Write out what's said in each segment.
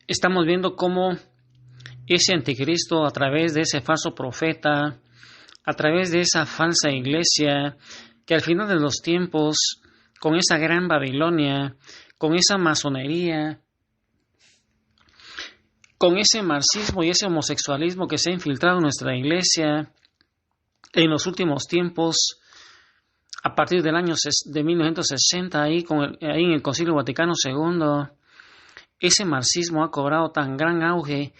Estamos viendo cómo ese anticristo, a través de ese falso profeta, a través de esa falsa iglesia, que al final de los tiempos, con esa gran Babilonia, con esa masonería, con ese marxismo y ese homosexualismo que se ha infiltrado en nuestra iglesia en los últimos tiempos, a partir del año de 1960, ahí en el Concilio Vaticano II, ese marxismo ha cobrado tan gran auge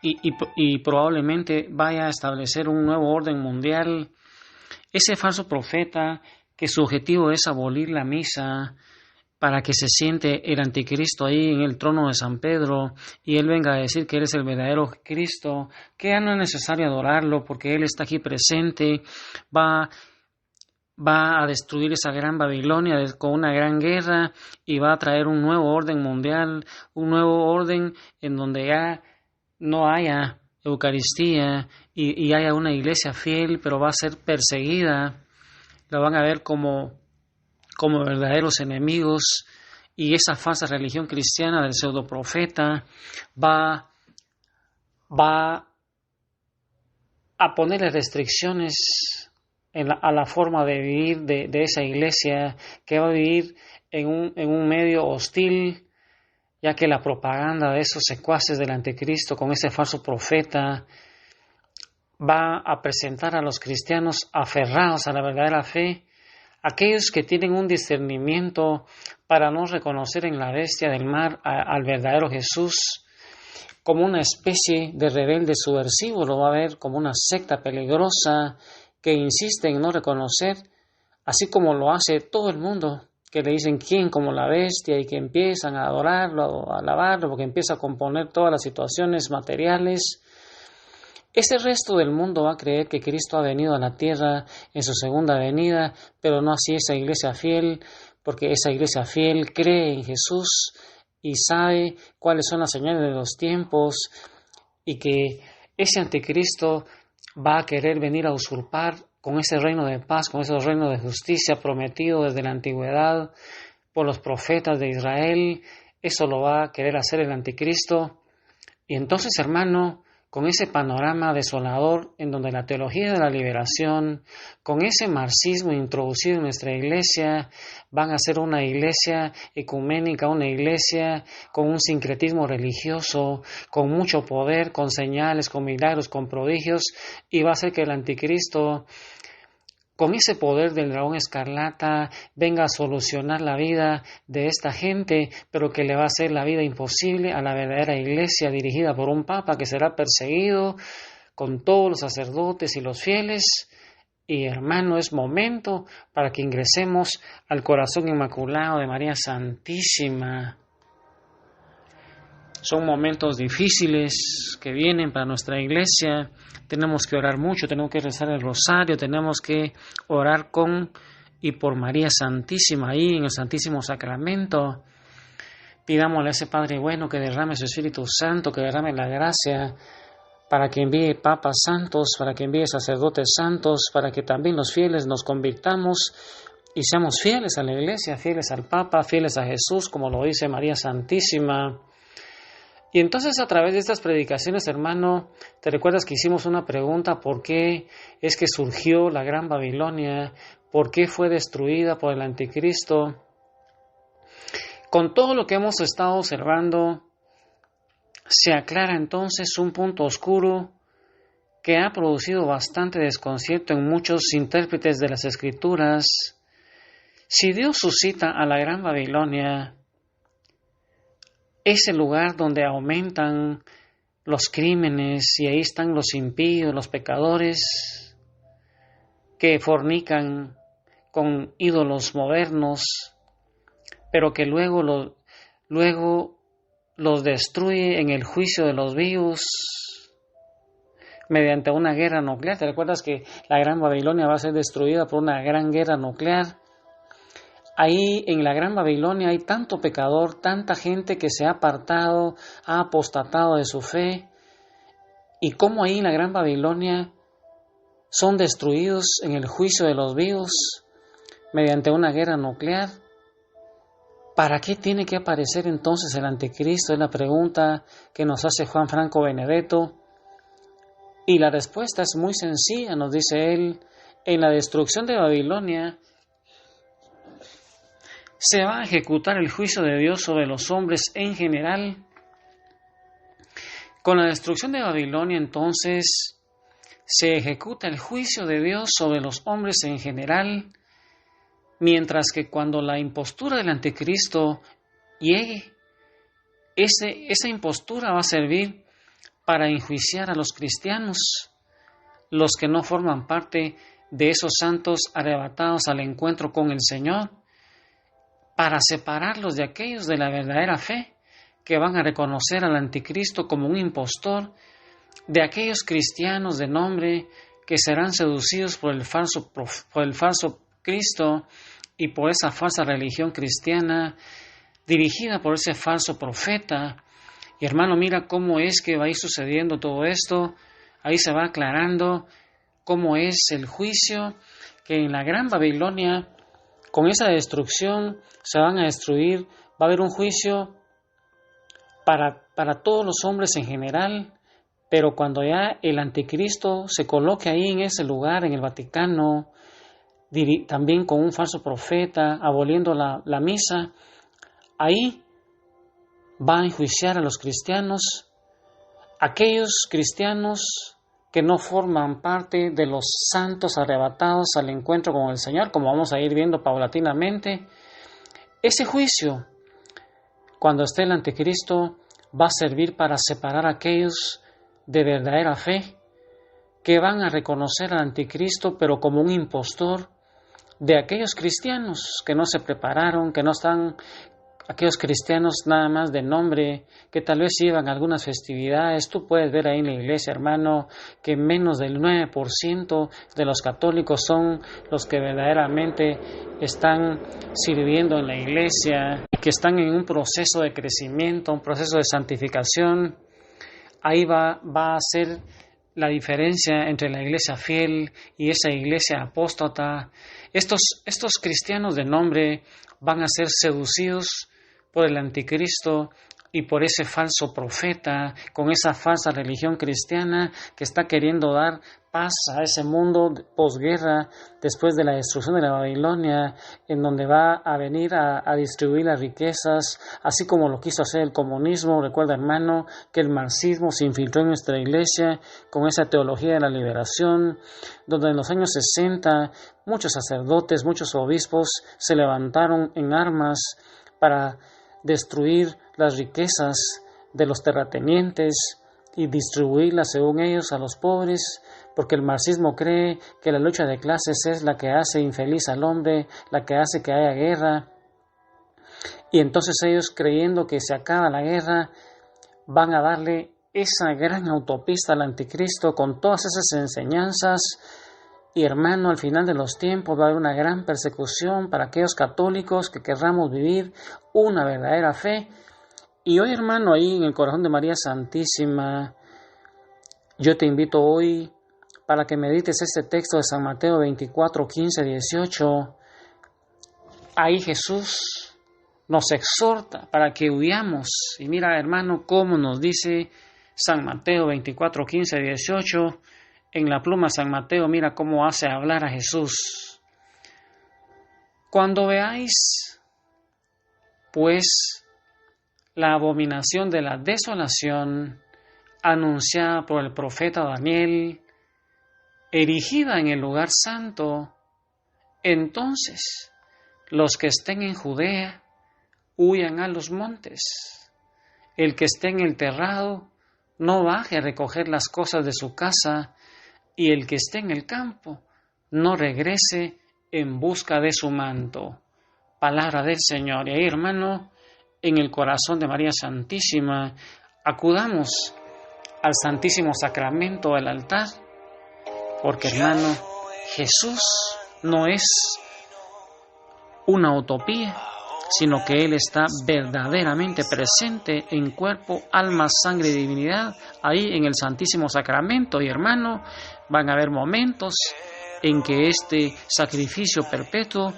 y probablemente vaya a establecer un nuevo orden mundial. Ese falso profeta, que su objetivo es abolir la misa para que se siente el anticristo ahí en el trono de San Pedro y él venga a decir que él es el verdadero Cristo, que ya no es necesario adorarlo porque él está aquí presente, va a destruir esa gran Babilonia con una gran guerra y va a traer un nuevo orden mundial, un nuevo orden en donde ya no haya Eucaristía y haya una iglesia fiel, pero va a ser perseguida, la van a ver como verdaderos enemigos, y esa falsa religión cristiana del pseudoprofeta va a ponerle restricciones a la forma de vivir de esa iglesia, que va a vivir en un medio hostil, ya que la propaganda de esos secuaces del anticristo con ese falso profeta va a presentar a los cristianos aferrados a la verdadera fe, aquellos que tienen un discernimiento para no reconocer en la bestia del mar al verdadero Jesús como una especie de rebelde subversivo, lo va a ver como una secta peligrosa que insiste en no reconocer, así como lo hace todo el mundo, que le dicen quién como la bestia y que empiezan a adorarlo, a alabarlo, porque empieza a componer todas las situaciones materiales. Ese resto del mundo va a creer que Cristo ha venido a la tierra en su segunda venida, pero no así esa iglesia fiel, porque esa iglesia fiel cree en Jesús y sabe cuáles son las señales de los tiempos y que ese anticristo va a querer venir a usurpar con ese reino de paz, con ese reino de justicia prometido desde la antigüedad por los profetas de Israel. Eso lo va a querer hacer el anticristo. Y entonces, hermano, con ese panorama desolador en donde la teología de la liberación, con ese marxismo introducido en nuestra iglesia, van a ser una iglesia ecuménica, una iglesia con un sincretismo religioso, con mucho poder, con señales, con milagros, con prodigios, y va a ser que el anticristo, con ese poder del dragón escarlata, venga a solucionar la vida de esta gente, pero que le va a hacer la vida imposible a la verdadera iglesia dirigida por un papa que será perseguido con todos los sacerdotes y los fieles. Y hermano, es momento para que ingresemos al corazón inmaculado de María Santísima. Son momentos difíciles que vienen para nuestra iglesia. Tenemos que orar mucho, tenemos que rezar el rosario, tenemos que orar con y por María Santísima ahí en el Santísimo Sacramento. Pidámosle a ese Padre bueno que derrame su Espíritu Santo, que derrame la gracia para que envíe papas santos, para que envíe sacerdotes santos, para que también los fieles nos convirtamos y seamos fieles a la iglesia, fieles al Papa, fieles a Jesús, como lo dice María Santísima. Y entonces, a través de estas predicaciones, hermano, te recuerdas que hicimos una pregunta: ¿por qué es que surgió la gran Babilonia? ¿Por qué fue destruida por el anticristo? Con todo lo que hemos estado observando, se aclara entonces un punto oscuro que ha producido bastante desconcierto en muchos intérpretes de las Escrituras. Si Dios suscita a la gran Babilonia, es el lugar donde aumentan los crímenes y ahí están los impíos, los pecadores que fornican con ídolos modernos, pero que luego los destruye en el juicio de los vivos mediante una guerra nuclear. ¿Te recuerdas que la gran Babilonia va a ser destruida por una gran guerra nuclear? Ahí en la gran Babilonia hay tanto pecador, tanta gente que se ha apartado, ha apostatado de su fe, y cómo ahí en la gran Babilonia son destruidos en el juicio de los vivos mediante una guerra nuclear. ¿Para qué tiene que aparecer entonces el anticristo? Es la pregunta que nos hace Juan Franco Benedetto. Y la respuesta es muy sencilla, nos dice él. En la destrucción de Babilonia se va a ejecutar el juicio de Dios sobre los hombres en general. Con la destrucción de Babilonia, entonces, se ejecuta el juicio de Dios sobre los hombres en general, mientras que cuando la impostura del anticristo llegue, esa impostura va a servir para enjuiciar a los cristianos, los que no forman parte de esos santos arrebatados al encuentro con el Señor, para separarlos de aquellos de la verdadera fe, que van a reconocer al anticristo como un impostor, de aquellos cristianos de nombre que serán seducidos por el falso Cristo y por esa falsa religión cristiana dirigida por ese falso profeta. Y hermano, mira cómo es que va a ir sucediendo todo esto. Ahí se va aclarando cómo es el juicio, que en la gran Babilonia, con esa destrucción, se van a destruir. Va a haber un juicio para todos los hombres en general, pero cuando ya el anticristo se coloque ahí en ese lugar, en el Vaticano, también con un falso profeta, aboliendo la misa, ahí va a enjuiciar a los cristianos, aquellos cristianos que no forman parte de los santos arrebatados al encuentro con el Señor, como vamos a ir viendo paulatinamente. Ese juicio, cuando esté el anticristo, va a servir para separar a aquellos de verdadera fe, que van a reconocer al anticristo, pero como un impostor, de aquellos cristianos que no se prepararon, que no están, aquellos cristianos nada más de nombre, que tal vez llevan algunas festividades. Tú puedes ver ahí en la iglesia, hermano, que menos del 9% de los católicos son los que verdaderamente están sirviendo en la iglesia, que están en un proceso de crecimiento, un proceso de santificación. Ahí va a ser la diferencia entre la iglesia fiel y esa iglesia apóstata. Estos cristianos de nombre van a ser seducidos por el anticristo y por ese falso profeta, con esa falsa religión cristiana que está queriendo dar paz a ese mundo posguerra, después de la destrucción de la Babilonia, en donde va a venir a distribuir las riquezas, así como lo quiso hacer el comunismo. Recuerda, hermano, que el marxismo se infiltró en nuestra iglesia con esa teología de la liberación, donde en los años 60 muchos sacerdotes, muchos obispos se levantaron en armas para destruir las riquezas de los terratenientes y distribuirlas según ellos a los pobres, porque el marxismo cree que la lucha de clases es la que hace infeliz al hombre, la que hace que haya guerra. Y entonces ellos, creyendo que se acaba la guerra, van a darle esa gran autopista al anticristo con todas esas enseñanzas. Y hermano, al final de los tiempos va a haber una gran persecución para aquellos católicos que querramos vivir una verdadera fe. Y hoy, hermano, ahí en el corazón de María Santísima, yo te invito hoy para que medites este texto de San Mateo 24, 15, 18. Ahí Jesús nos exhorta para que huyamos. Y mira, hermano, cómo nos dice San Mateo 24, 15, 18. En la pluma San Mateo, mira cómo hace hablar a Jesús. Cuando veáis, pues, la abominación de la desolación anunciada por el profeta Daniel, erigida en el lugar santo, entonces los que estén en Judea huyan a los montes. El que esté en el terrado no baje a recoger las cosas de su casa, y el que esté en el campo no regrese en busca de su manto. Palabra del Señor. Y ahí, hermano, en el corazón de María Santísima, acudamos al Santísimo Sacramento del altar, porque, hermano, Jesús no es una utopía, sino que Él está verdaderamente presente en cuerpo, alma, sangre y divinidad, ahí en el Santísimo Sacramento. Y, hermano, van a haber momentos en que este sacrificio perpetuo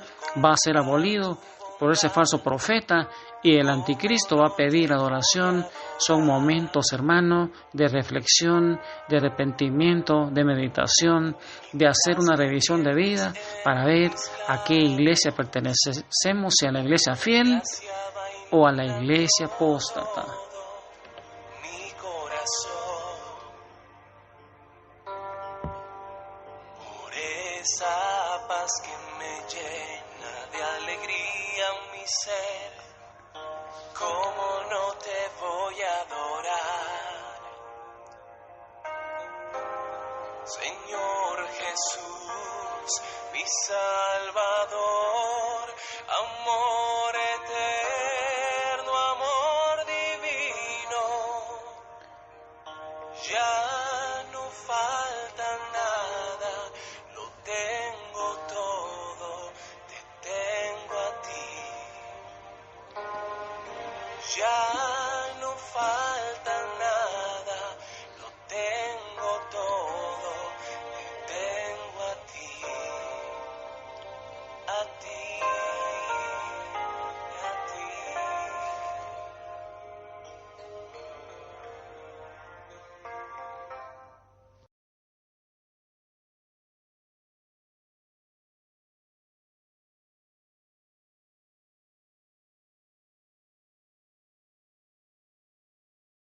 va a ser abolido por ese falso profeta y el anticristo va a pedir adoración. Son momentos, hermano, de reflexión, de arrepentimiento, de meditación, de hacer una revisión de vida para ver a qué iglesia pertenecemos, si a la iglesia fiel o a la iglesia apóstata. Esa paz que me llena de alegría mi ser, ¿cómo no te voy a adorar? Señor Jesús, mi Salvador, amor eterno.